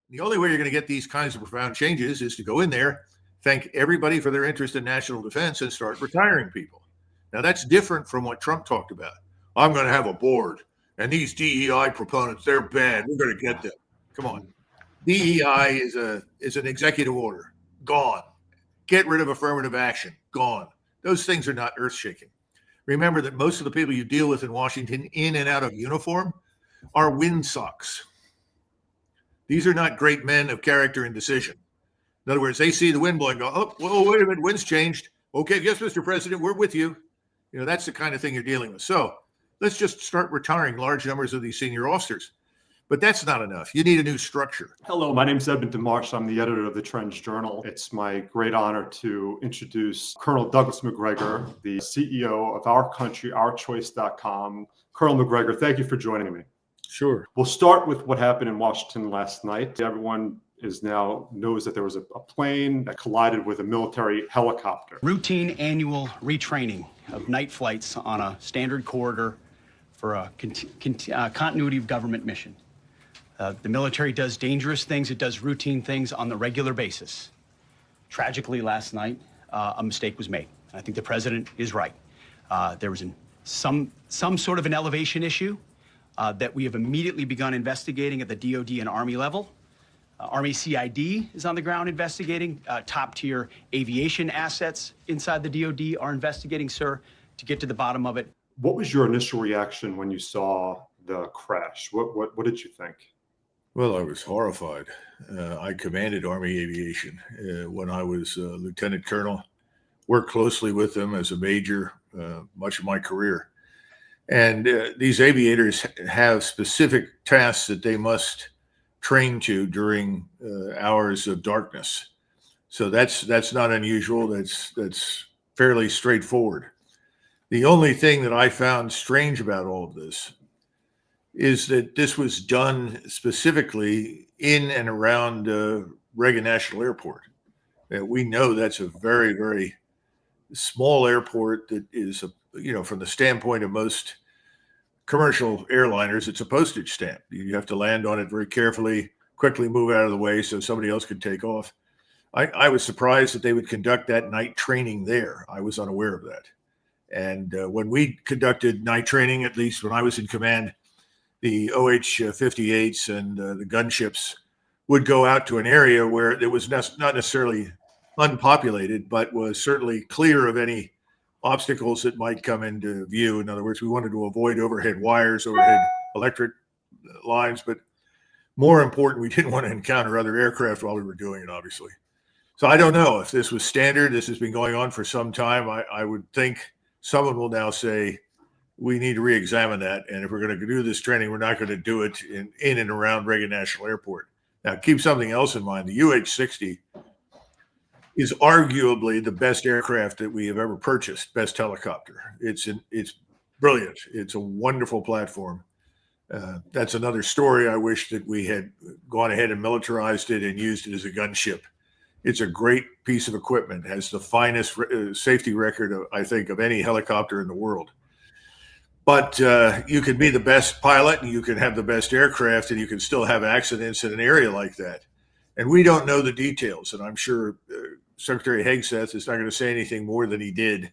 The only way you're going to get these kinds of profound changes is to go in there, thank everybody for their interest in national defense, and start retiring people. Now, that's different from what Trump talked about. I'm going to have a board, and these DEI proponents, they're bad. We're going to get them. Come on. DEI is an executive order. Gone. Get rid of affirmative action. Gone. Those things are not earth-shaking. Remember that most of the people you deal with in Washington, in and out of uniform, are windsocks. These are not great men of character and decision. In other words, they see the wind blowing, go, oh, whoa, wait a minute, wind's changed. Okay, yes, Mr. President, we're with you. You know, that's the kind of thing you're dealing with. So let's just start retiring large numbers of these senior officers. But that's not enough. You need a new structure. Hello, my name is Edmund DeMarsh. I'm the editor of the Trends Journal. It's my great honor to introduce Colonel Douglas Macgregor, the CEO of our country, ourchoice.com. Colonel Macgregor, thank you for joining me. Sure. We'll start with what happened in Washington last night. Everyone knows that there was a plane that collided with a military helicopter. Routine annual retraining of night flights on a standard corridor for a continuity of government mission. The military does dangerous things. It does routine things on the regular basis. Tragically, last night, a mistake was made. I think the president is right. There was some sort of an elevation issue that we have immediately begun investigating at the DoD and Army level. Army CID is on the ground investigating. Top-tier aviation assets inside the DoD are investigating, sir, to get to the bottom of it. What was your initial reaction when you saw the crash? What did you think? Well, I was horrified. I commanded Army aviation when I was lieutenant colonel, worked closely with them as a major much of my career. And these aviators have specific tasks that they must train to during hours of darkness. So that's not unusual. That's fairly straightforward. The only thing that I found strange about all of this is that this was done specifically in and around Reagan National Airport. We know that's a very, very small airport that is, from the standpoint of most commercial airliners, it's a postage stamp. You have to land on it very carefully, quickly move out of the way so somebody else can take off. I was surprised that they would conduct that night training there. I was unaware of that. And when we conducted night training, at least when I was in command, the OH-58s and the gunships would go out to an area where it was not necessarily unpopulated, but was certainly clear of any obstacles that might come into view. In other words, we wanted to avoid overhead wires, overhead electric lines, but more important, we didn't want to encounter other aircraft while we were doing it, obviously. So I don't know if this was standard. This has been going on for some time. I would think someone will now say, we need to re-examine that. And if we're going to do this training, we're not going to do it in and around Reagan National Airport. Now, keep something else in mind. The UH-60 is arguably the best aircraft that we have ever purchased, best helicopter. It's brilliant. It's a wonderful platform. That's another story. I wish that we had gone ahead and militarized it and used it as a gunship. It's a great piece of equipment. It has the finest safety record, I think, of any helicopter in the world. But you can be the best pilot and you can have the best aircraft and you can still have accidents in an area like that. And we don't know the details. And I'm sure Secretary Hegseth is not going to say anything more than he did.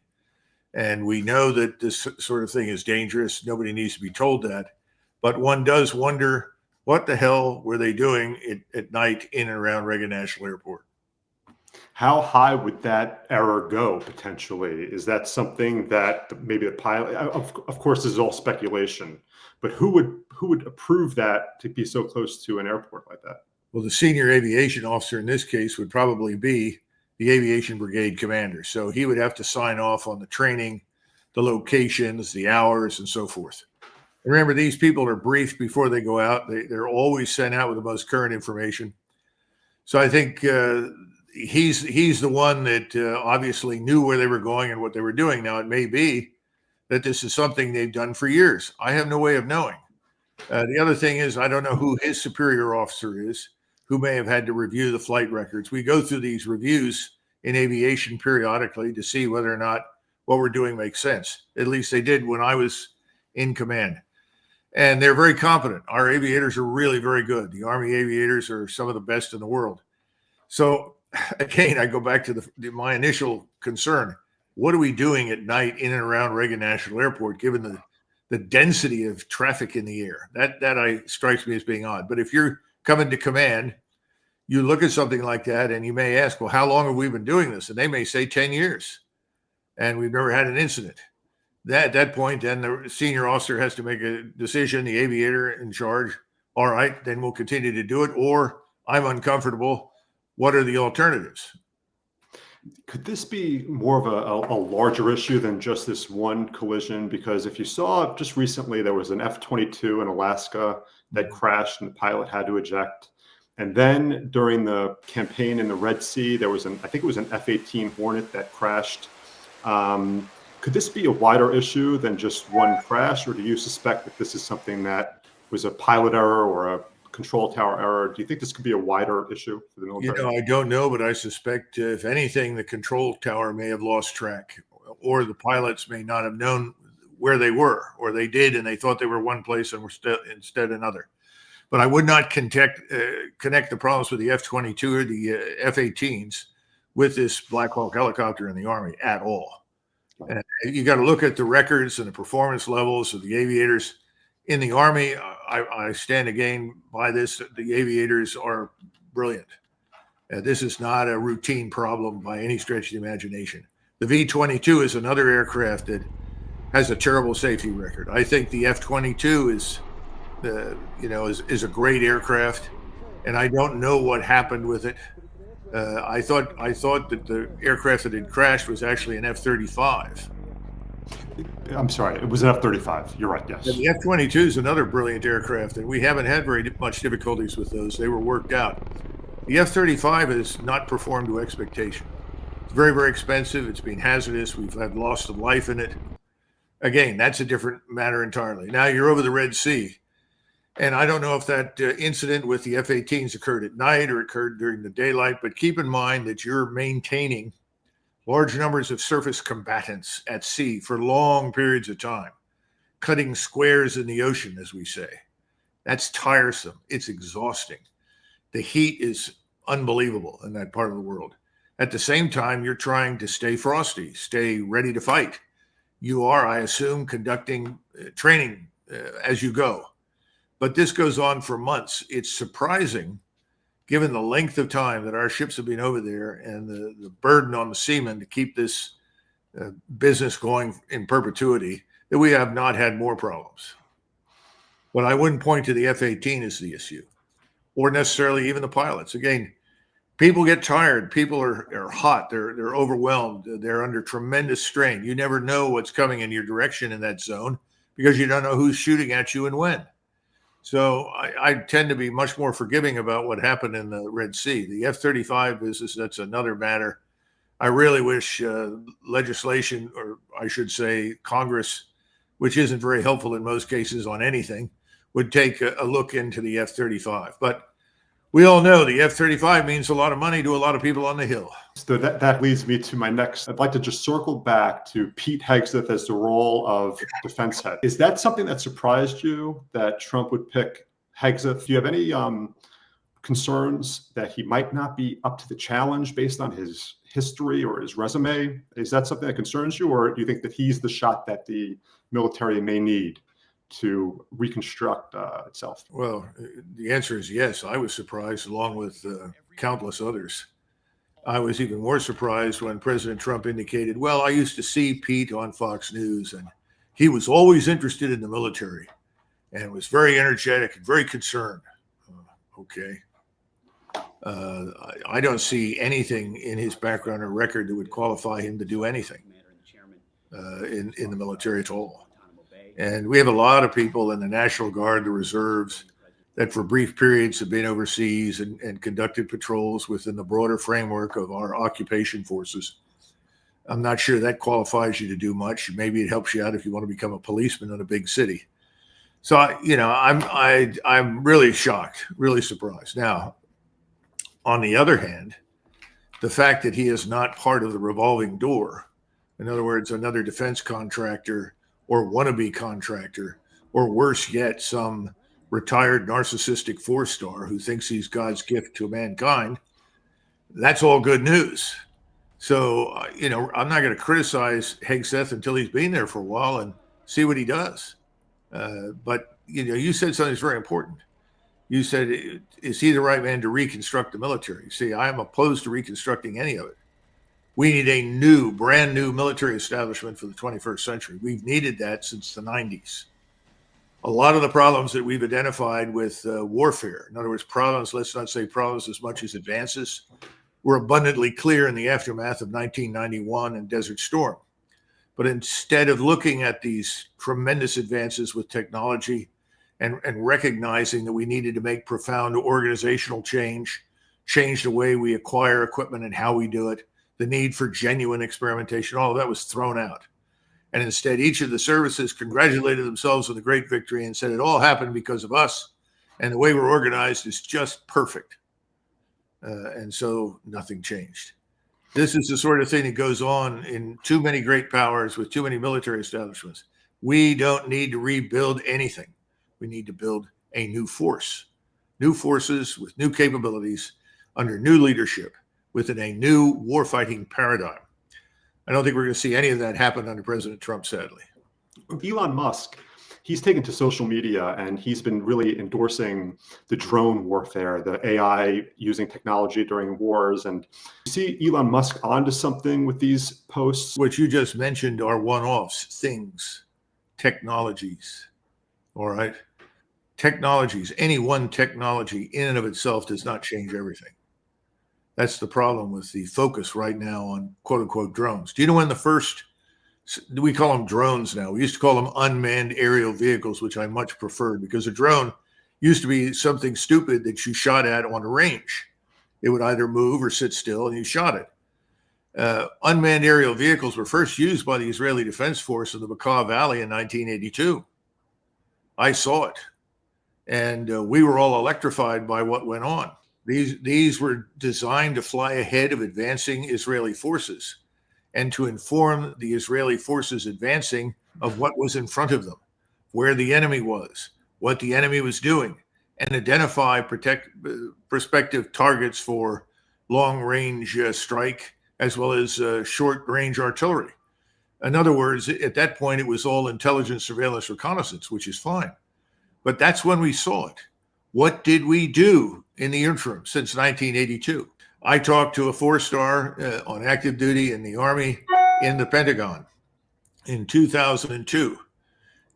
And we know that this sort of thing is dangerous. Nobody needs to be told that. But one does wonder, what the hell were they doing at night in and around Reagan National Airport? How high would that error go potentially? Is that something that maybe the pilot, of course, this is all speculation, but who would approve that to be so close to an airport like that? Well, the senior aviation officer in this case would probably be the aviation brigade commander. So he would have to sign off on the training, the locations, the hours, and so forth. And remember, these people are briefed before they go out. They're always sent out with the most current information. So I think he's the one that obviously knew where they were going and what they were doing. Now, it may be that this is something they've done for years. I have no way of knowing. The other thing is, I don't know who his superior officer is, who may have had to review the flight records. We go through these reviews in aviation periodically to see whether or not what we're doing makes sense. At least they did when I was in command. and they're very competent. Our aviators are really very good. The Army aviators are some of the best in the world. So again, I go back to my initial concern. What are we doing at night in and around Reagan National Airport, given the density of traffic in the air? That strikes me as being odd. But if you're coming to command, you look at something like that and you may ask, well, how long have we been doing this? And they may say 10 years, and we've never had an incident. At that point, then the senior officer has to make a decision, the aviator in charge. All right, then we'll continue to do it, or I'm uncomfortable. What are the alternatives? Could this be more of a larger issue than just this one collision? Because if you saw just recently, there was an F-22 in Alaska that crashed and the pilot had to eject. And then during the campaign in the Red Sea, there was I think it was an F-18 Hornet that crashed. Could this be a wider issue than just one crash, or do you suspect that this is something that was a pilot error or a control tower error? Do you think this could be a wider issue for the military? I don't know, but I suspect, if anything, the control tower may have lost track, or the pilots may not have known where they were, or they did and they thought they were one place and were instead another. But I would not connect the problems with the F-22 or the F-18s with this Black Hawk helicopter in the Army at all. And you got to look at the records and the performance levels of the aviators in the Army. I stand again by this. The aviators are brilliant. This is not a routine problem by any stretch of the imagination. The V-22 is another aircraft that has a terrible safety record. I think the F-22 is a great aircraft, and I don't know what happened with it. I thought that the aircraft that had crashed was actually an F-35. I'm sorry, it was an F-35. You're right, yes. And the F-22 is another brilliant aircraft, and we haven't had very much difficulties with those. They were worked out. The F-35 has not performed to expectation. It's very, very expensive. It's been hazardous. We've had loss of life in it. Again, that's a different matter entirely. Now you're over the Red Sea. And I don't know if that incident with the F-18s occurred at night or occurred during the daylight, but keep in mind that you're maintaining large numbers of surface combatants at sea for long periods of time, cutting squares in the ocean, as we say. That's tiresome. It's exhausting. The heat is unbelievable in that part of the world. At the same time, you're trying to stay frosty, stay ready to fight. You are, I assume, conducting training as you go. But this goes on for months. It's surprising, given the length of time that our ships have been over there and the burden on the seamen to keep this business going in perpetuity, that we have not had more problems. But I wouldn't point to the F-18 as the issue, or necessarily even the pilots. Again, people get tired. People are hot. They're overwhelmed. They're under tremendous strain. You never know what's coming in your direction in that zone because you don't know who's shooting at you and when. So I tend to be much more forgiving about what happened in the Red Sea. The F-35 business, that's another matter. I really wish legislation, or I should say Congress, which isn't very helpful in most cases on anything, would take a look into the F-35. But we all know the F-35 means a lot of money to a lot of people on the Hill. So that leads me to my next. I'd like to just circle back to Pete Hegseth as the role of defense head. Is that something that surprised you, that Trump would pick Hegseth? Do you have any concerns that he might not be up to the challenge based on his history or his resume? Is that something that concerns you, or do you think that he's the shot that the military may need to reconstruct itself? Well, the answer is yes. I was surprised, along with countless others. I was even more surprised when President Trump indicated, well, I used to see Pete on Fox News, and he was always interested in the military and was very energetic and very concerned. Okay. I don't see anything in his background or record that would qualify him to do anything in the military at all. And we have a lot of people in the National Guard, the reserves, that for brief periods have been overseas and conducted patrols within the broader framework of our occupation forces. I'm not sure that qualifies you to do much. Maybe it helps you out if you want to become a policeman in a big city. So, I'm really shocked, really surprised. Now, on the other hand, the fact that he is not part of the revolving door, in other words, another defense contractor or wannabe contractor or worse yet, some retired narcissistic four-star who thinks he's God's gift to mankind, that's all good news. So, I'm not going to criticize Hegseth until he's been there for a while and see what he does. But, you said something that's very important. You said, is he the right man to reconstruct the military? See, I am opposed to reconstructing any of it. We need a brand new military establishment for the 21st century. We've needed that since the 90s. A lot of the problems that we've identified with warfare, in other words, problems, let's not say problems as much as advances, were abundantly clear in the aftermath of 1991 and Desert Storm. But instead of looking at these tremendous advances with technology and recognizing that we needed to make profound organizational change the way we acquire equipment and how we do it, the need for genuine experimentation, all of that was thrown out. And instead, each of the services congratulated themselves on the great victory and said it all happened because of us. And the way we're organized is just perfect. And so nothing changed. This is the sort of thing that goes on in too many great powers with too many military establishments. We don't need to rebuild anything. We need to build a new force, new forces with new capabilities under new leadership within a new warfighting paradigm. I don't think we're going to see any of that happen under President Trump, sadly. Elon Musk, he's taken to social media and he's been really endorsing the drone warfare, the AI using technology during wars. And you see Elon Musk onto something with these posts? What you just mentioned are one-offs, things, technologies, all right? Technologies, any one technology in and of itself does not change everything. That's the problem with the focus right now on quote unquote drones. Do you know when the first, we call them drones now. We used to call them unmanned aerial vehicles, which I much preferred because a drone used to be something stupid that you shot at on a range. It would either move or sit still and you shot it. Unmanned aerial vehicles were first used by the Israeli Defense Force in the Bekaa Valley in 1982. I saw it. And we were all electrified by what went on. These were designed to fly ahead of advancing Israeli forces and to inform the Israeli forces advancing of what was in front of them, where the enemy was, what the enemy was doing, and identify prospective targets for long-range strike as well as short-range artillery. In other words, at that point, it was all intelligence, surveillance, reconnaissance, which is fine. But that's when we saw it. What did we do in the interim since 1982? I talked to a four-star on active duty in the Army in the Pentagon in 2002.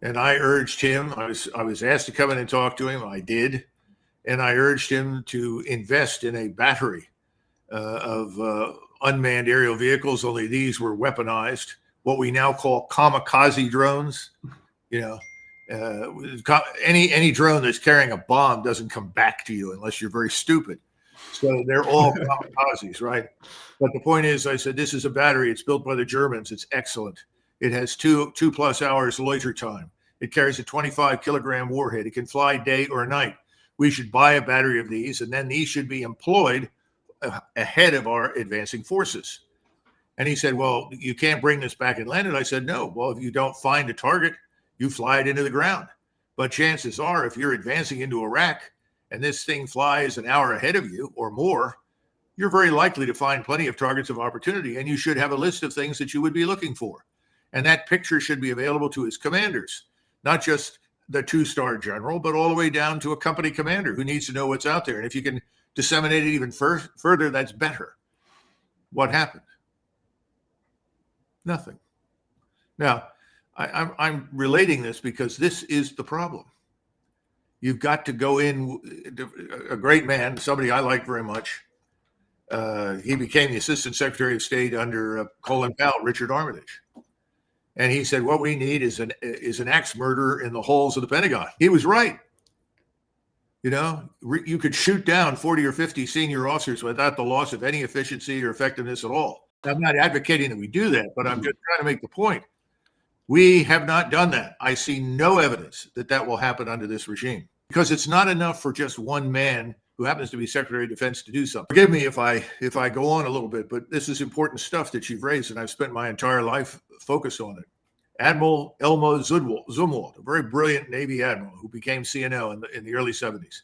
And I urged him, I was asked to come in and talk to him. I did. And I urged him to invest in a battery of unmanned aerial vehicles, only these were weaponized, what we now call kamikaze drones. Any drone that's carrying a bomb doesn't come back to you unless you're very stupid. So they're all kamikazes, right? But the point is, I said, this is a battery. It's built by the Germans. It's excellent. It has two plus hours loiter time. It carries a 25-kilogram warhead. It can fly day or night. We should buy a battery of these, and then these should be employed ahead of our advancing forces. And he said, well, you can't bring this back and land it. I said, no. Well, if you don't find a target, you fly it into the ground. But chances are, if you're advancing into Iraq and this thing flies an hour ahead of you or more, you're very likely to find plenty of targets of opportunity, and you should have a list of things that you would be looking for. And that picture should be available to his commanders, not just the two-star general, but all the way down to a company commander who needs to know what's out there. And if you can disseminate it even further, that's better. What happened? Nothing. Now, I'm relating this because this is the problem. You've got to go in, a great man, somebody I like very much. He became the Assistant Secretary of State under Colin Powell, Richard Armitage. And he said, what we need is an axe murderer in the halls of the Pentagon. He was right. You could shoot down 40 or 50 senior officers without the loss of any efficiency or effectiveness at all. I'm not advocating that we do that, but I'm just trying to make the point. We have not done that. I see no evidence that will happen under this regime, because it's not enough for just one man who happens to be Secretary of Defense to do something. Forgive me if I go on a little bit, but this is important stuff that you've raised, and I've spent my entire life focused on it. Admiral Elmo Zumwalt, a very brilliant Navy admiral who became CNO in the early 70s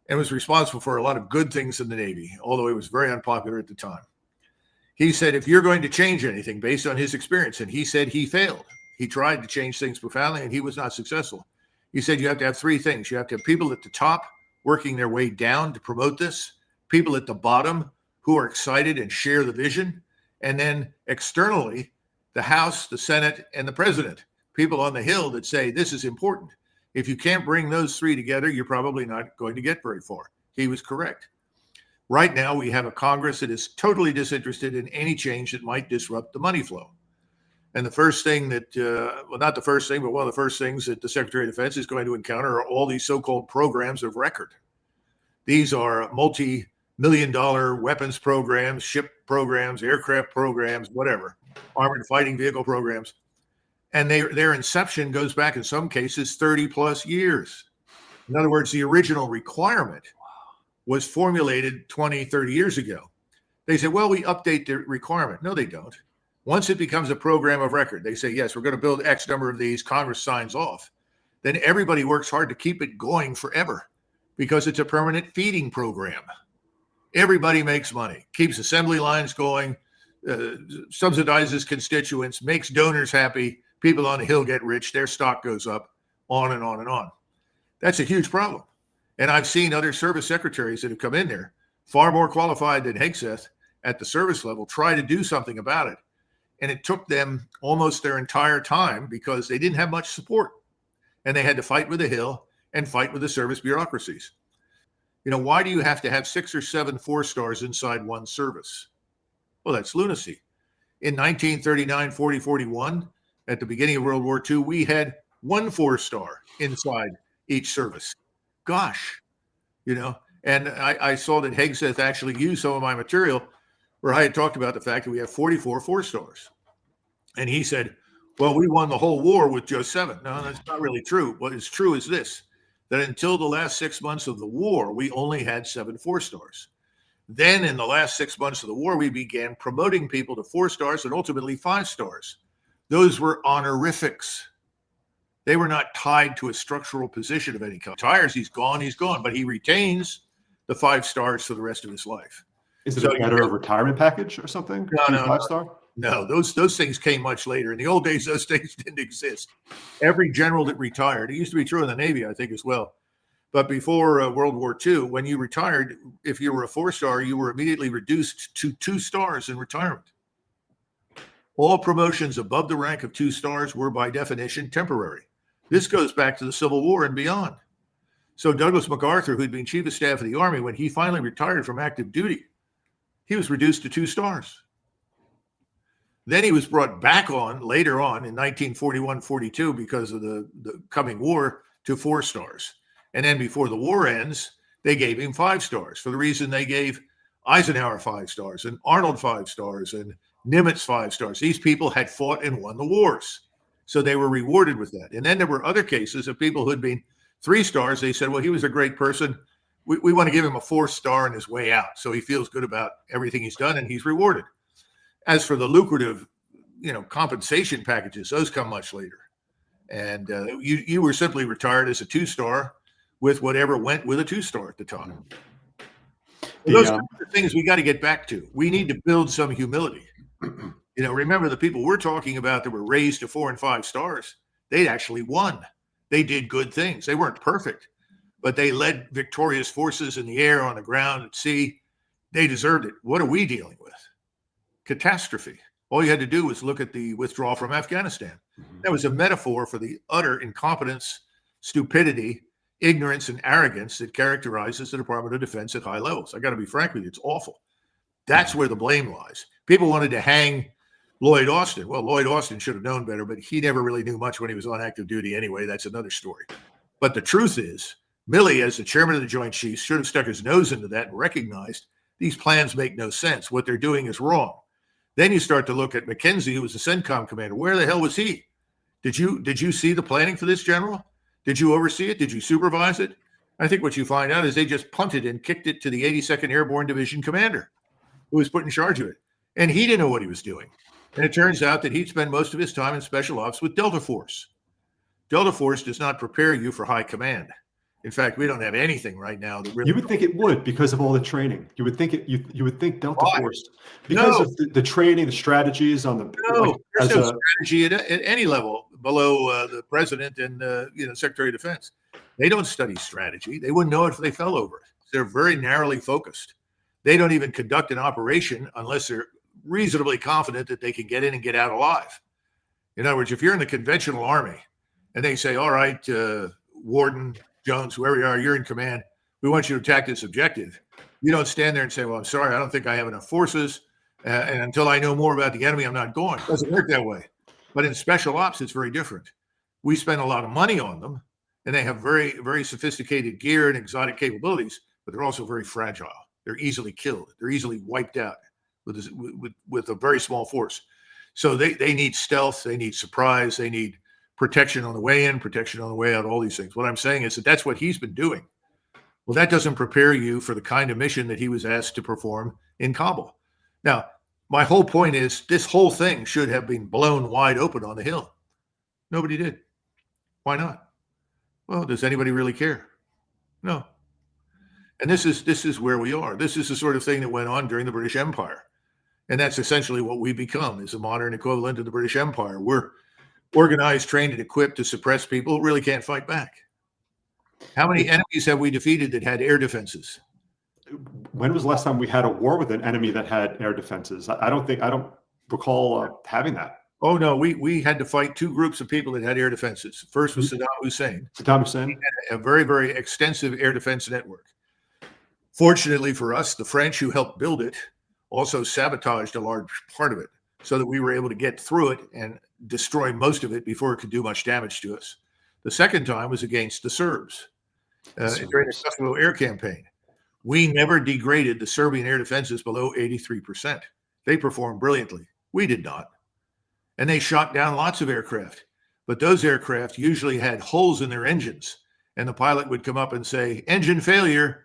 and was responsible for a lot of good things in the Navy, although he was very unpopular at the time. He said, if you're going to change anything based on his experience, and he said he failed. He tried to change things profoundly, and he was not successful. He said you have to have three things. You have to have people at the top working their way down to promote this, people at the bottom who are excited and share the vision, and then externally, the House, the Senate, and the President, people on the Hill that say this is important. If you can't bring those three together, you're probably not going to get very far. He was correct. Right now, we have a Congress that is totally disinterested in any change that might disrupt the money flow. And the first thing that, well, not the first thing, but one of the first things that the Secretary of Defense is going to encounter are all these so-called programs of record. These are multi-million-dollar weapons programs, ship programs, aircraft programs, whatever, armored fighting vehicle programs. And their inception goes back in some cases 30 plus years. In other words, the original requirement was formulated 20, 30 years ago. They say, well, we update the requirement. No, they don't. Once it becomes a program of record, they say, yes, we're going to build X number of these, Congress signs off. Then everybody works hard to keep it going forever because it's a permanent feeding program. Everybody makes money, keeps assembly lines going, subsidizes constituents, makes donors happy. People on the Hill get rich, their stock goes up, on and on and on. That's a huge problem. And I've seen other service secretaries that have come in there, far more qualified than Hegseth at the service level, try to do something about it. And it took them almost their entire time because they didn't have much support. And they had to fight with the Hill and fight with the service bureaucracies. You know, why do you have to have 6 or 7 4-stars inside one service? Well, that's lunacy. In 1939, 40, 41, at the beginning of World War II, we had 1 4-star inside each service. Gosh, you know, and I saw that Hegseth actually used some of my material where I had talked about the fact that we have 44 4-stars. And he said, well, we won the whole war with just 7. No, that's not really true. What is true is this, that until the last 6 months of the war, we only had 7 4-stars. Then in the last 6 months of the war, we began promoting people to 4-stars and ultimately 5-stars. Those were honorifics. They were not tied to a structural position of any kind. Tires, he's gone, but he retains the 5 stars for the rest of his life. Is it a better retirement package or something? No, 5-star? No, those things came much later. In the old days, those things didn't exist. Every general that retired, it used to be true in the Navy, I think, as well. But before World War II, when you retired, if you were a 4-star, you were immediately reduced to 2 stars in retirement. All promotions above the rank of 2 stars were by definition temporary. This goes back to the Civil War and beyond. So Douglas MacArthur, who'd been Chief of Staff of the Army, when he finally retired from active duty, he was reduced to 2 stars. Then he was brought back on later on in 1941-42 because of the coming war to 4 stars. And then before the war ends, they gave him 5 stars for the reason they gave Eisenhower 5 stars and Arnold 5 stars and Nimitz 5 stars. These people had fought and won the wars. So they were rewarded with that. And then there were other cases of people who had been 3 stars. They said, well, he was a great person. We want to give him a 4th star on his way out. So he feels good about everything he's done and he's rewarded. As for the lucrative, compensation packages, those come much later. And you were simply retired as a 2-star with whatever went with a 2-star at the time. Those are the things we got to get back to. We need to build some humility. Remember the people we're talking about that were raised to 4 and 5 stars, they actually won. They did good things. They weren't perfect, but they led victorious forces in the air, on the ground, at sea. They deserved it. What are we dealing with? Catastrophe. All you had to do was look at the withdrawal from Afghanistan. That was a metaphor for the utter incompetence, stupidity, ignorance, and arrogance that characterizes the Department of Defense at high levels. I got to be frank with you, it's awful. That's where the blame lies. People wanted to hang Lloyd Austin. Well, Lloyd Austin should have known better, but he never really knew much when he was on active duty anyway. That's another story. But the truth is, Milley, as the chairman of the Joint Chiefs, should have stuck his nose into that and recognized these plans make no sense. What they're doing is wrong. Then you start to look at McKenzie, who was the CENTCOM commander. Where the hell was he? Did you see the planning for this, General? Did you oversee it? Did you supervise it? I think what you find out is they just punted and kicked it to the 82nd Airborne Division commander, who was put in charge of it. And he didn't know what he was doing. And it turns out that he'd spend most of his time in special ops with Delta Force. Delta Force does not prepare you for high command. In fact, we don't have anything right now that really. You would think it would because of all the training. You would think it. You would think Delta Why? Force because of the training, the strategies on the. No, there's no strategy at any level below the president and Secretary of Defense. They don't study strategy. They wouldn't know it if they fell over it. They're very narrowly focused. They don't even conduct an operation unless they're reasonably confident that they can get in and get out alive. In other words, if you're in the conventional army and they say, all right, Warden, Jones, whoever you are, you're in command. We want you to attack this objective. You don't stand there and say, well, I'm sorry, I don't think I have enough forces. And until I know more about the enemy, I'm not going. It doesn't work that way. But in special ops, it's very different. We spend a lot of money on them, and they have very, very sophisticated gear and exotic capabilities, but they're also very fragile. They're easily killed. They're easily wiped out with a very small force. So they need stealth. They need surprise. They need protection on the way in, protection on the way out, all these things. What I'm saying is that that's what he's been doing. Well, that doesn't prepare you for the kind of mission that he was asked to perform in Kabul. Now, my whole point is this whole thing should have been blown wide open on the Hill. Nobody did. Why not? Well, does anybody really care? No. And this is where we are. This is the sort of thing that went on during the British Empire. And that's essentially what we become, is a modern equivalent of the British Empire. We're organized, trained, and equipped to suppress people who really can't fight back. How many enemies have we defeated that had air defenses? When was the last time we had a war with an enemy that had air defenses? I don't recall having that. Oh, no, we had to fight two groups of people that had air defenses. First was Saddam Hussein. Saddam Hussein had a very, very extensive air defense network. Fortunately for us, the French who helped build it also sabotaged a large part of it so that we were able to get through it and destroy most of it before it could do much damage to us. The second time was against the Serbs during the Kosovo air campaign. We never degraded the Serbian air defenses below 83%. They performed brilliantly. We did not. And they shot down lots of aircraft. But those aircraft usually had holes in their engines. And the pilot would come up and say, engine failure,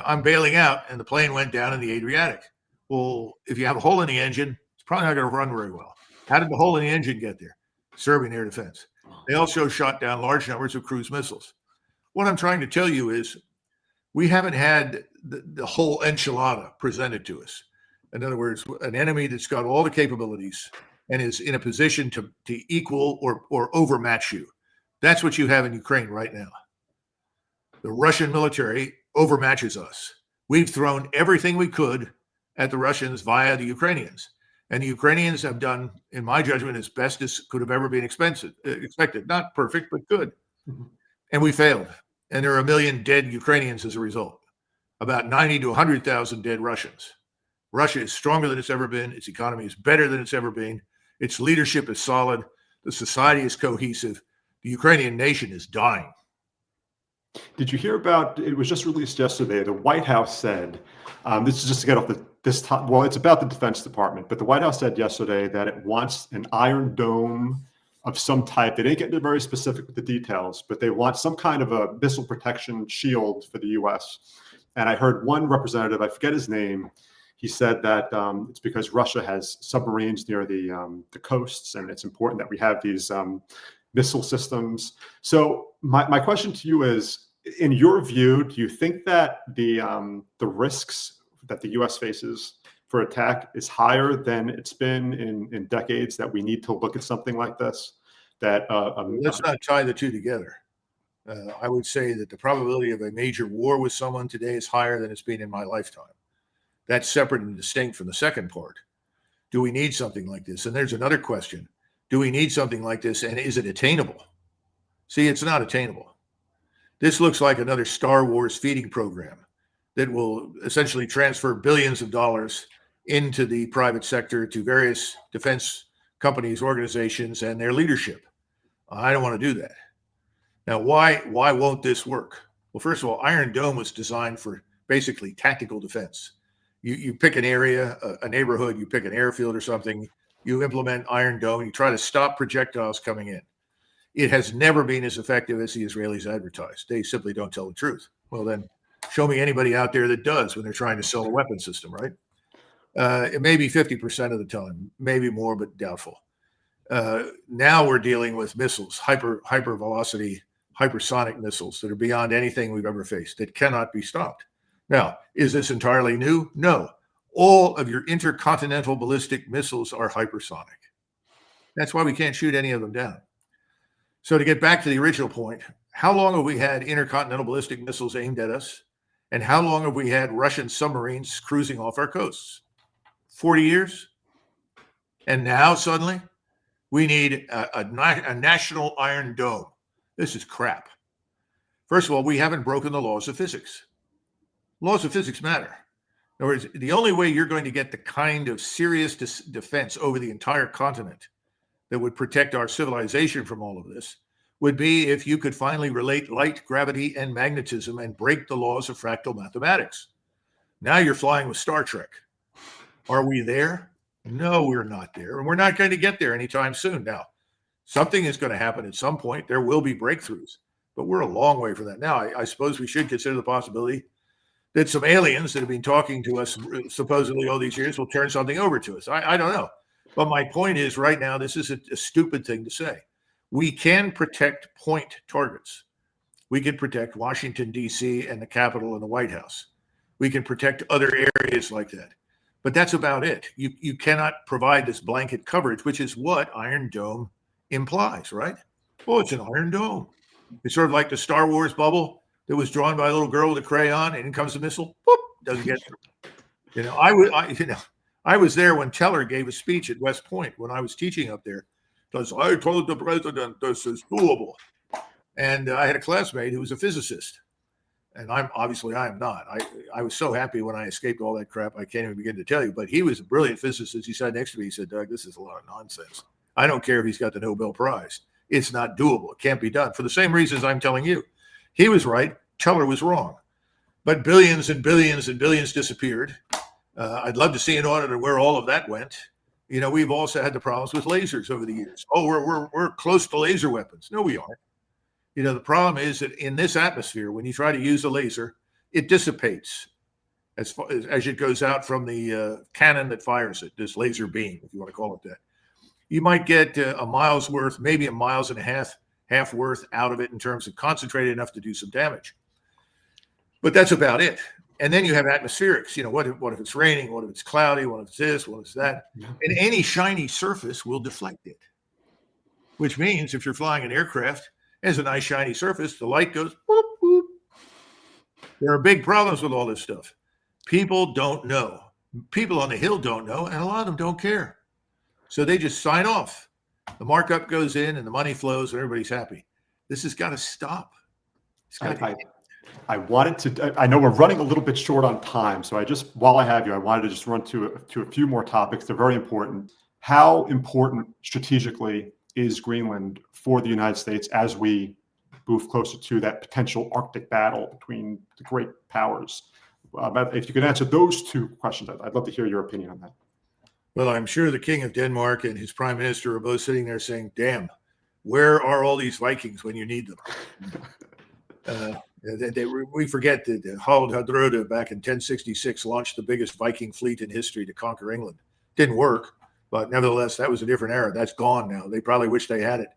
I'm bailing out. And the plane went down in the Adriatic. Well, if you have a hole in the engine, it's probably not going to run very well. How did the hole in the engine get there? Serbian air defense. They also shot down large numbers of cruise missiles. What I'm trying to tell you is we haven't had the whole enchilada presented to us. In other words, an enemy that's got all the capabilities and is in a position to equal or overmatch you. That's what you have in Ukraine right now. The Russian military overmatches us. We've thrown everything we could at the Russians via the Ukrainians. And the Ukrainians have done, in my judgment, as best as could have ever been expected. Not perfect, but good. Mm-hmm. And we failed. And there are 1 million dead Ukrainians as a result. About 90 to 100,000 dead Russians. Russia is stronger than it's ever been. Its economy is better than it's ever been. Its leadership is solid. The society is cohesive. The Ukrainian nation is dying. Did you hear about, it was just released yesterday, the White House said, this is just to get off it's about the Defense Department, but the White House said yesterday that it wants an Iron Dome of some type. They didn't get into very specific with the details, but they want some kind of a missile protection shield for the U.S. And I heard one representative, I forget his name, he said that it's because Russia has submarines near the coasts, and it's important that we have these missile systems. So my question to you is, in your view, do you think that the risks that the U.S. faces for attack is higher than it's been in decades, that we need to look at something like this? Let's not tie the two together. I would say that the probability of a major war with someone today is higher than it's been in my lifetime. That's separate and distinct from the second part. Do we need something like this? And there's another question. Do we need something like this, and is it attainable? See, it's not attainable. This looks like another Star Wars feeding program that will essentially transfer billions of dollars into the private sector to various defense companies, organizations, and their leadership. I don't want to do that. Now, why won't this work? Well, first of all, Iron Dome was designed for basically tactical defense. You pick an area, a neighborhood, you pick an airfield or something, you implement Iron Dome, you try to stop projectiles coming in. It has never been as effective as the Israelis advertised. They simply don't tell the truth. Well, then show me anybody out there that does when they're trying to sell a weapon system, right? It may be 50% of the time, maybe more, but doubtful. Now we're dealing with missiles, hypervelocity, hypersonic missiles that are beyond anything we've ever faced, that cannot be stopped. Now, is this entirely new? No. All of your intercontinental ballistic missiles are hypersonic. That's why we can't shoot any of them down. So to get back to the original point, how long have we had intercontinental ballistic missiles aimed at us? And how long have we had Russian submarines cruising off our coasts? 40 years? And now suddenly we need a national Iron Dome. This is crap. First of all, we haven't broken the laws of physics. Laws of physics matter. In other words, the only way you're going to get the kind of serious defense over the entire continent that would protect our civilization from all of this would be if you could finally relate light, gravity, and magnetism and break the laws of fractal mathematics. Now you're flying with Star Trek. Are we there? No, we're not there. And we're not going to get there anytime soon. Now, something is going to happen at some point. There will be breakthroughs, but we're a long way from that. Now, I suppose we should consider the possibility that some aliens that have been talking to us supposedly all these years will turn something over to us. I don't know. But my point is right now, this is a stupid thing to say. We can protect point targets. We can protect Washington, D.C. and the Capitol and the White House. We can protect other areas like that. But that's about it. You cannot provide this blanket coverage, which is what Iron Dome implies, right? Oh, it's an Iron Dome. It's sort of like the Star Wars bubble that was drawn by a little girl with a crayon, and in comes the missile. Boop, doesn't get through. I was there when Teller gave a speech at West Point when I was teaching up there. Because I told the president this is doable, and I had a classmate who was a physicist, and I am not. I was so happy when I escaped all that crap. I can't even begin to tell you. But he was a brilliant physicist. He sat next to me. He said, "Doug, this is a lot of nonsense. I don't care if he's got the Nobel Prize. It's not doable. It can't be done for the same reasons I'm telling you." He was right. Teller was wrong. But billions and billions and billions disappeared. I'd love to see an audit of where all of that went. You know, we've also had the problems with lasers over the years. Oh, we're close to laser weapons. No, we aren't. You know, the problem is that in this atmosphere, when you try to use a laser, it dissipates as far as it goes out from the cannon that fires it, this laser beam, if you want to call it that. You might get a mile's worth, maybe a miles and a half worth out of it in terms of concentrated enough to do some damage. But that's about it. And then you have atmospherics. You know, what if it's raining? What if it's cloudy? What if it's this? What if it's that? And any shiny surface will deflect it, which means if you're flying an aircraft, has a nice shiny surface, the light goes boop, boop. There are big problems with all this stuff. People don't know. People on the Hill don't know, and a lot of them don't care. So they just sign off. The markup goes in and the money flows and everybody's happy. This has got to stop. It's got to I wanted to, I know we're running a little bit short on time, so while I have you, I wanted to just run to a few more topics. They're very important. How important strategically is Greenland for the United States as we move closer to that potential Arctic battle between the great powers? If you could answer those two questions, I'd love to hear your opinion on that. Well, I'm sure the King of Denmark and his prime minister are both sitting there saying, damn, where are all these Vikings when you need them? We forget that Harald Hardrada back in 1066 launched the biggest Viking fleet in history to conquer England. Didn't work, but nevertheless, that was a different era. That's gone now. They probably wish they had it.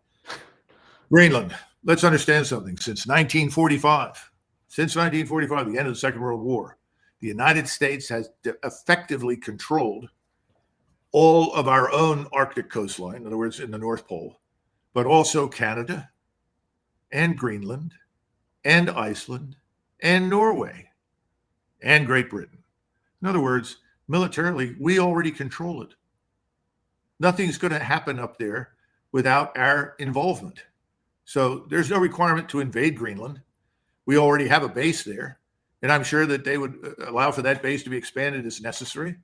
Greenland, let's understand something. Since 1945, the end of the Second World War, the United States has effectively controlled all of our own Arctic coastline, in other words, in the North Pole, but also Canada and Greenland and Iceland and Norway and Great Britain. In other words, militarily, we already control it. Nothing's going to happen up there without our involvement. So there's no requirement to invade Greenland. We already have a base there, and I'm sure that they would allow for that base to be expanded as necessary.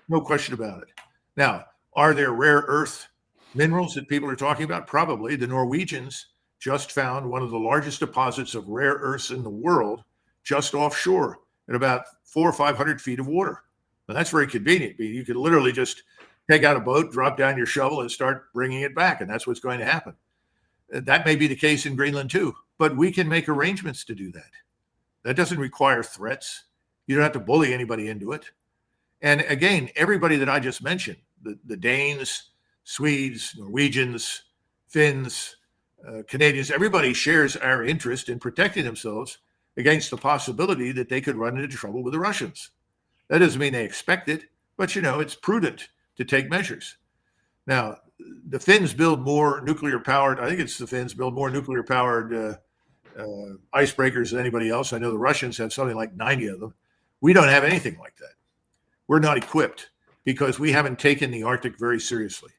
No question about it. Now, are there rare earth minerals that people are talking about? Probably. The Norwegians just found one of the largest deposits of rare earths in the world just offshore at about 400 or 500 feet of water. Now, that's very convenient. You could literally just take out a boat, drop down your shovel, and start bringing it back, and that's what's going to happen. That may be the case in Greenland too, but we can make arrangements to do that. That doesn't require threats. You don't have to bully anybody into it. And again, everybody that I just mentioned, the Danes, Swedes, Norwegians, Finns, Canadians, everybody shares our interest in protecting themselves against the possibility that they could run into trouble with the Russians. That doesn't mean they expect it, but it's prudent to take measures. Now, the Finns build more nuclear powered, I think it's the Finns build more nuclear powered icebreakers than anybody else. I know the Russians have something like 90 of them. We don't have anything like that. We're not equipped because we haven't taken the Arctic very seriously.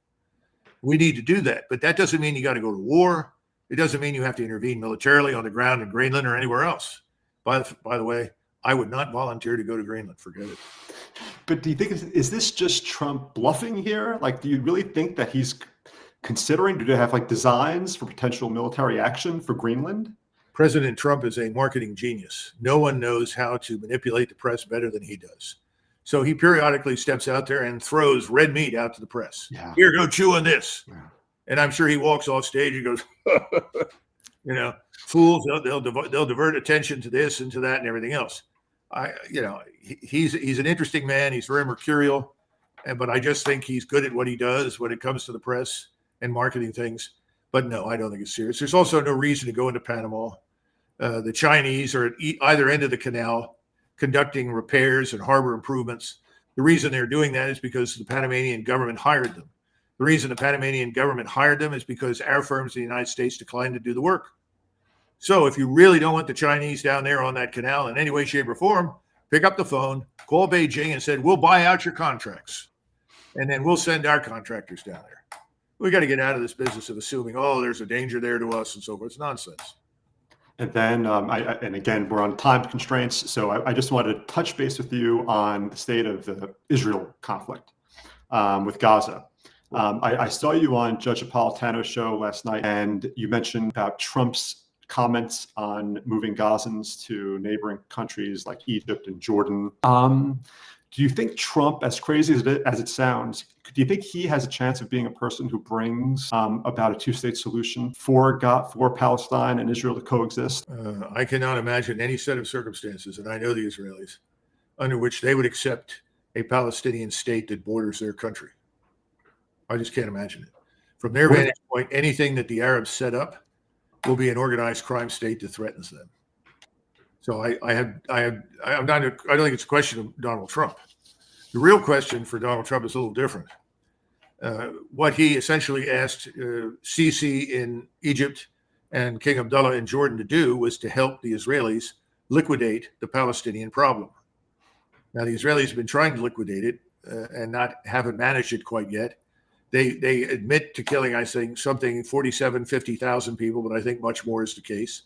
We need to do that, but that doesn't mean you got to go to war. It doesn't mean you have to intervene militarily on the ground in Greenland or anywhere else. By the way, I would not volunteer to go to Greenland. Forget it. But do you think, is this just Trump bluffing here? Like, do you really think that he's considering, do they have like designs for potential military action for Greenland? President Trump is a marketing genius. No one knows how to manipulate the press better than he does. So he periodically steps out there and throws red meat out to the press. Yeah. Here, go chew on this. Yeah. And I'm sure he walks off stage and goes, fools, they'll divert attention to this and to that and everything else. He's an interesting man. He's very mercurial, but I just think he's good at what he does when it comes to the press and marketing things. But no, I don't think it's serious. There's also no reason to go into Panama. The Chinese are at either end of the canal conducting repairs and harbor improvements. The reason they're doing that is because the Panamanian government hired them. The reason the Panamanian government hired them is because our firms in the United States declined to do the work. So if you really don't want the Chinese down there on that canal in any way, shape, or form, pick up the phone, call Beijing and said, we'll buy out your contracts. And then we'll send our contractors down there. We got to get out of this business of assuming, there's a danger there to us and so forth. It's nonsense. And then, and again, we're on time constraints. So I just wanted to touch base with you on the state of the Israel conflict with Gaza. I saw you on Judge Napolitano's show last night, and you mentioned about Trump's comments on moving Gazans to neighboring countries like Egypt and Jordan. Do you think Trump, as crazy as it sounds, do you think he has a chance of being a person who brings about a two-state solution for Palestine and Israel to coexist? I cannot imagine any set of circumstances, and I know the Israelis, under which they would accept a Palestinian state that borders their country. I just can't imagine it. From their vantage point, anything that the Arabs set up will be an organized crime state that threatens them. So I don't think it's a question of Donald Trump. The real question for Donald Trump is a little different. What he essentially asked Sisi in Egypt and King Abdullah in Jordan to do was to help the Israelis liquidate the Palestinian problem. Now, the Israelis have been trying to liquidate it and haven't managed it quite yet. They admit to killing, I think, 50,000 people, but I think much more is the case.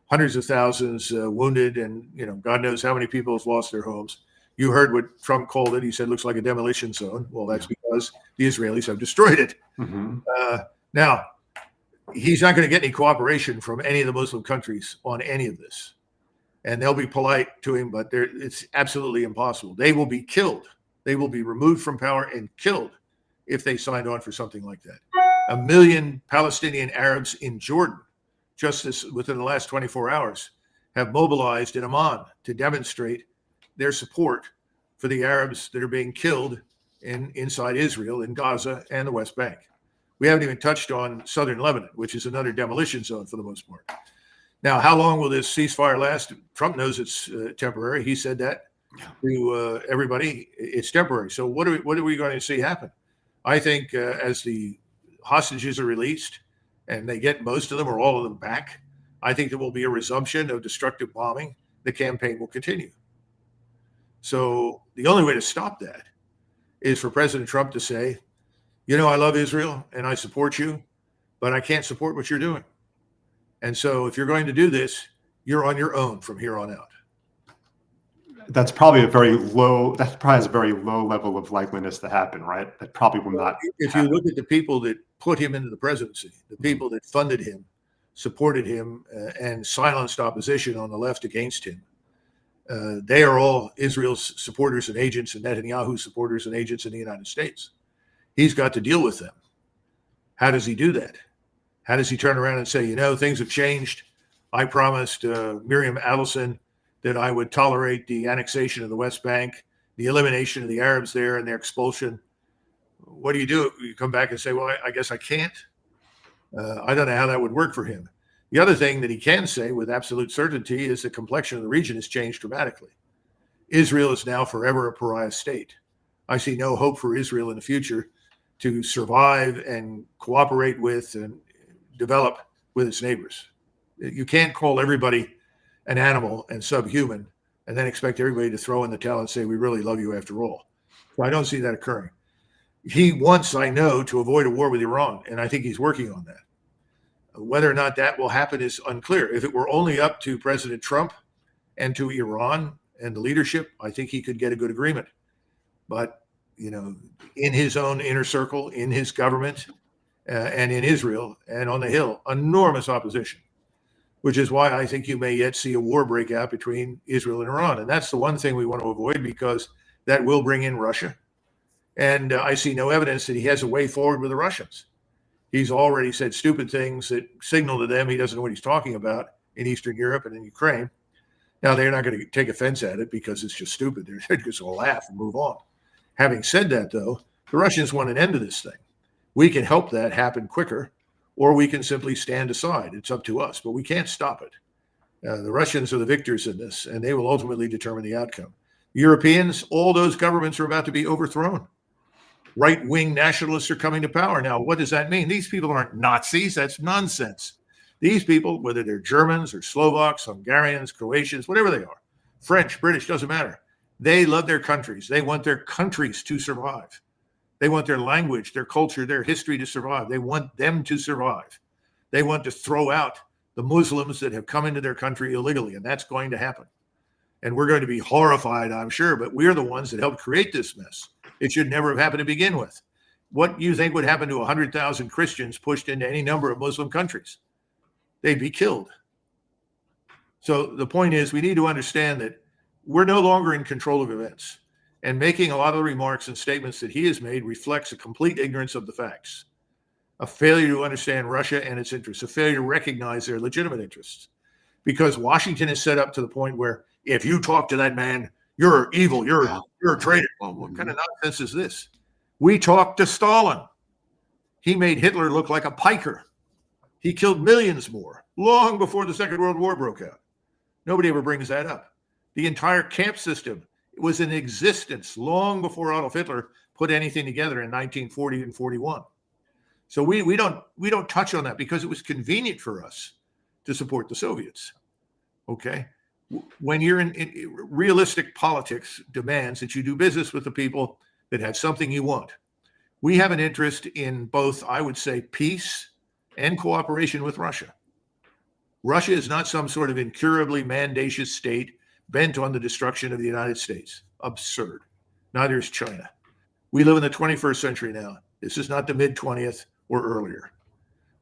Hundreds of thousands wounded, and God knows how many people have lost their homes. You heard what Trump called it. He said, looks like a demolition zone. Well, that's because the Israelis have destroyed it. Mm-hmm. Now, he's not going to get any cooperation from any of the Muslim countries on any of this. And they'll be polite to him, but it's absolutely impossible. They will be killed. They will be removed from power and killed if they signed on for something like that. 1 million Palestinian Arabs in Jordan, just within the last 24 hours, have mobilized in Amman to demonstrate their support for the Arabs that are being killed inside Israel, in Gaza and the West Bank. We haven't even touched on southern Lebanon, which is another demolition zone for the most part. Now, how long will this ceasefire last? Trump knows it's temporary. He said that to everybody. It's temporary. So what are we going to see happen? I think as the hostages are released and they get most of them or all of them back, I think there will be a resumption of destructive bombing. The campaign will continue. So the only way to stop that is for President Trump to say, I love Israel and I support you, but I can't support what you're doing. And so if you're going to do this, you're on your own from here on out. That probably has a very low level of likeliness to happen, right? That probably will not. If you look at the people that put him into the presidency, the people that funded him, supported him, and silenced opposition on the left against him, they are all Israel's supporters and agents and Netanyahu's supporters and agents in the United States. He's got to deal with them. How does he do that? How does he turn around and say, things have changed? I promised Miriam Adelson that I would tolerate the annexation of the West Bank the elimination of the Arabs there and their expulsion. What do? You come back and say, well, I guess I can't. I don't know how that would work for him. The other thing that he can say with absolute certainty is the complexion of the region has changed dramatically. Israel is now forever a pariah state. I see no hope for Israel in the future to survive and cooperate with and develop with its neighbors. You can't call everybody an animal and subhuman and then expect everybody to throw in the towel and say, we really love you after all. So I don't see that occurring. He wants, I know, to avoid a war with Iran, and I think he's working on that. Whether or not that will happen is unclear. If it were only up to President Trump and to Iran and the leadership, I think he could get a good agreement. But, in his own inner circle, in his government, and in Israel and on the Hill, enormous opposition, which is why I think you may yet see a war break out between Israel and Iran. And that's the one thing we want to avoid, because that will bring in Russia. And I see no evidence that he has a way forward with the Russians. He's already said stupid things that signal to them he doesn't know what he's talking about in Eastern Europe and in Ukraine. Now, they're not going to take offense at it because it's just stupid. They're just going to laugh and move on. Having said that, though, the Russians want an end to this thing. We can help that happen quicker, or we can simply stand aside. It's up to us, but we can't stop it. The Russians are the victors in this, and they will ultimately determine the outcome. Europeans, all those governments are about to be overthrown. Right-wing nationalists are coming to power. Now, what does that mean? These people aren't Nazis. That's nonsense. These people, whether they're Germans or Slovaks, Hungarians, Croatians, whatever they are, French, British, doesn't matter. They love their countries. They want their countries to survive. They want their language, their culture, their history to survive. They want them to survive. They want to throw out the Muslims that have come into their country illegally, and that's going to happen. And we're going to be horrified, I'm sure, but we're the ones that helped create this mess. It should never have happened to begin with. What do you think would happen to 100,000 Christians pushed into any number of Muslim countries? They'd be killed. So the point is, we need to understand that we're no longer in control of events. And making a lot of the remarks and statements that he has made reflects a complete ignorance of the facts, a failure to understand Russia and its interests, a failure to recognize their legitimate interests. Because Washington is set up to the point where if you talk to that man, you're evil, you're a traitor. Well, what kind of nonsense is this? We talked to Stalin. He made Hitler look like a piker. He killed millions more long before the Second World War broke out. Nobody ever brings that up. The entire camp system was in existence long before Adolf Hitler put anything together in 1940 and 41. So we don't touch on that because it was convenient for us to support the Soviets. Okay? When you're in realistic politics demands that you do business with the people that have something you want. We have an interest in both, I would say, peace and cooperation with Russia. Russia is not some sort of incurably mendacious state bent on the destruction of the United States. Absurd. Neither is China. We live in the 21st century now. This is not the mid-20th or earlier.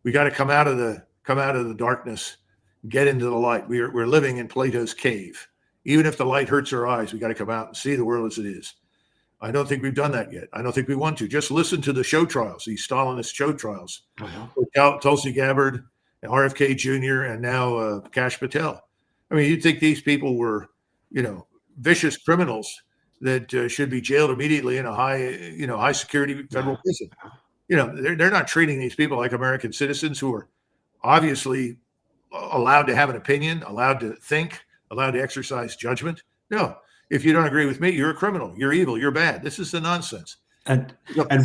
We got to come out of the darkness, get into the light. We're living in Plato's cave. Even if the light hurts our eyes, we got to come out and see the world as it is. I don't think we've done that yet. I don't think we want to. Just listen to the show trials, these Stalinist show trials. Tulsi Gabbard, RFK Jr., and now Kash Patel. I mean, you'd think these people were, vicious criminals that should be jailed immediately in a high security federal prison. They're not treating these people like American citizens who are obviously allowed to have an opinion, allowed to think, allowed to exercise judgment. No, if you don't agree with me, you're a criminal, you're evil, you're bad. This is the nonsense. And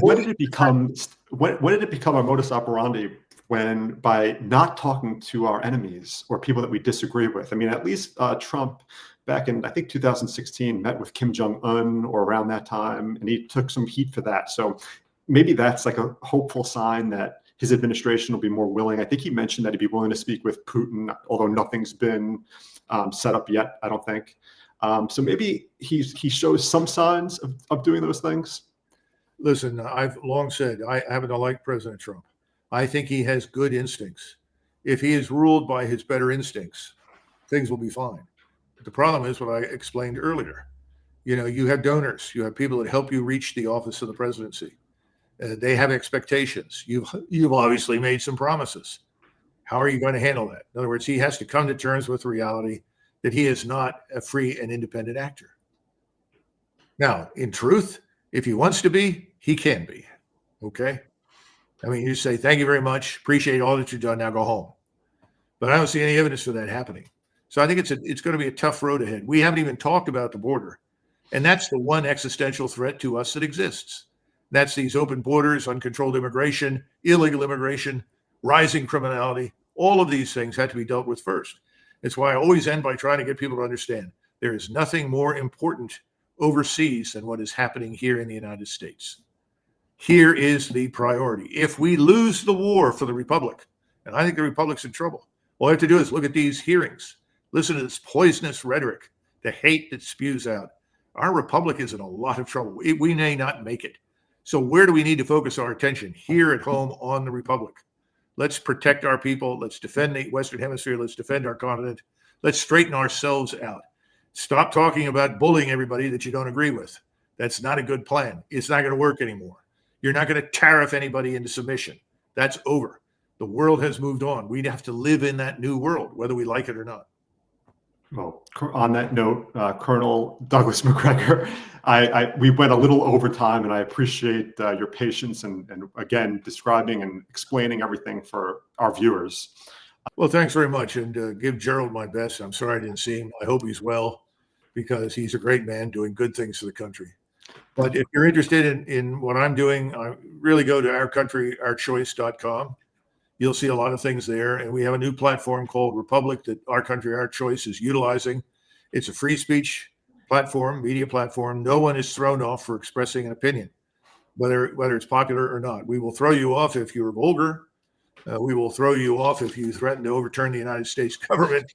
when did it become a modus operandi when, by not talking to our enemies or people that we disagree with? I mean, at least Trump back in, I think, 2016 met with Kim Jong-un or around that time, and he took some heat for that. So maybe that's like a hopeful sign that his administration will be more willing. I think he mentioned that he'd be willing to speak with Putin, although nothing's been set up yet, I don't think. So maybe he shows some signs of doing those things. Listen, I've long said I happen to like President Trump. I think he has good instincts. If he is ruled by his better instincts, things will be fine. But the problem is what I explained earlier. You have donors, you have people that help you reach the office of the presidency. They have expectations. You've obviously made some promises. How are you going to handle that? In other words, he has to come to terms with reality that he is not a free and independent actor. Now, in truth, if he wants to be, he can be. Okay. I mean, you say, thank you very much. Appreciate all that you've done. Now go home. But I don't see any evidence for that happening. So I think it's going to be a tough road ahead. We haven't even talked about the border. And that's the one existential threat to us that exists. That's these open borders, uncontrolled immigration, illegal immigration, rising criminality. All of these things have to be dealt with first. It's why I always end by trying to get people to understand there is nothing more important overseas than what is happening here in the United States. Here is the priority. If we lose the war for the Republic, and I think the Republic's in trouble, all I have to do is look at these hearings, listen to this poisonous rhetoric, the hate that spews out. Our Republic is in a lot of trouble. We may not make it. So where do we need to focus our attention? Here at home on the Republic. Let's protect our people. Let's defend the Western Hemisphere. Let's defend our continent. Let's straighten ourselves out. Stop talking about bullying everybody that you don't agree with. That's not a good plan. It's not going to work anymore. You're not going to tariff anybody into submission. That's over. The world has moved on. We have to live in that new world, whether we like it or not. Well, on that note, Colonel Douglas Macgregor, we went a little over time, and I appreciate your patience and again, describing and explaining everything for our viewers. Well, thanks very much, and give Gerald my best. I'm sorry I didn't see him. I hope he's well, because he's a great man doing good things for the country. But if you're interested in what I'm doing, really go to ourcountry.ourchoice.com. You'll see a lot of things there. And we have a new platform called Republic that Our Country, Our Choice is utilizing. It's a free speech platform, media platform. No one is thrown off for expressing an opinion, whether it's popular or not. We will throw you off if you're vulgar. We will throw you off if you threaten to overturn the United States government.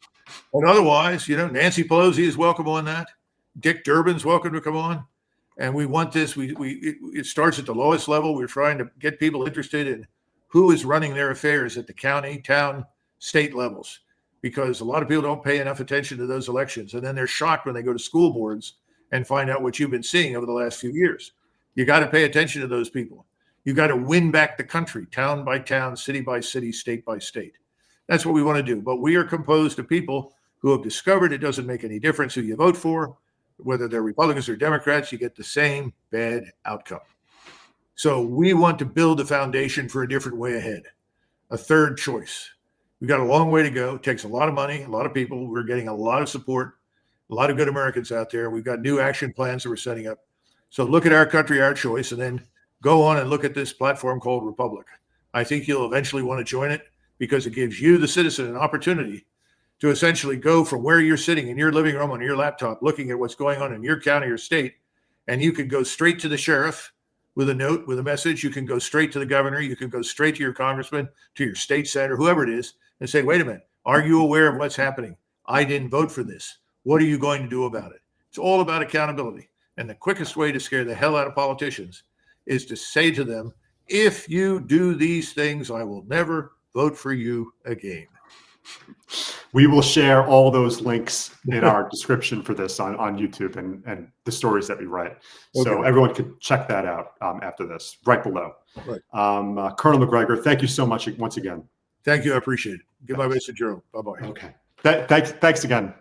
But otherwise, Nancy Pelosi is welcome on that. Dick Durbin's welcome to come on. And we want this. It starts at the lowest level. We're trying to get people interested in who is running their affairs at the county, town, state levels, because a lot of people don't pay enough attention to those elections. And then they're shocked when they go to school boards and find out what you've been seeing over the last few years. You got to pay attention to those people. You got to win back the country, town by town, city by city, state by state. That's what we want to do. But we are composed of people who have discovered it doesn't make any difference who you vote for, whether they're Republicans or Democrats, you get the same bad outcome. So we want to build a foundation for a different way ahead, a third choice. We've got a long way to go. It takes a lot of money, a lot of people. We're getting a lot of support, a lot of good Americans out there. We've got new action plans that we're setting up. So look at Our Country, Our Choice, and then go on and look at this platform called Republic. I think you'll eventually want to join it because it gives you, the citizen, an opportunity to essentially go from where you're sitting in your living room on your laptop, looking at what's going on in your county or state, and you can go straight to the sheriff with a note, with a message. You can go straight to the governor. You can go straight to your congressman, to your state senator, whoever it is, and say, wait a minute, are you aware of what's happening? I didn't vote for this. What are you going to do about it? It's all about accountability. And the quickest way to scare the hell out of politicians is to say to them, if you do these things, I will never vote for you again. We will share all those links in our description for this on YouTube and the stories that we write. Okay. So everyone can check that out after this, right below. Right. Colonel Macgregor, thank you so much once again. Thank you. I appreciate it. Give my best to Joe. Bye-bye. Okay. Thanks again.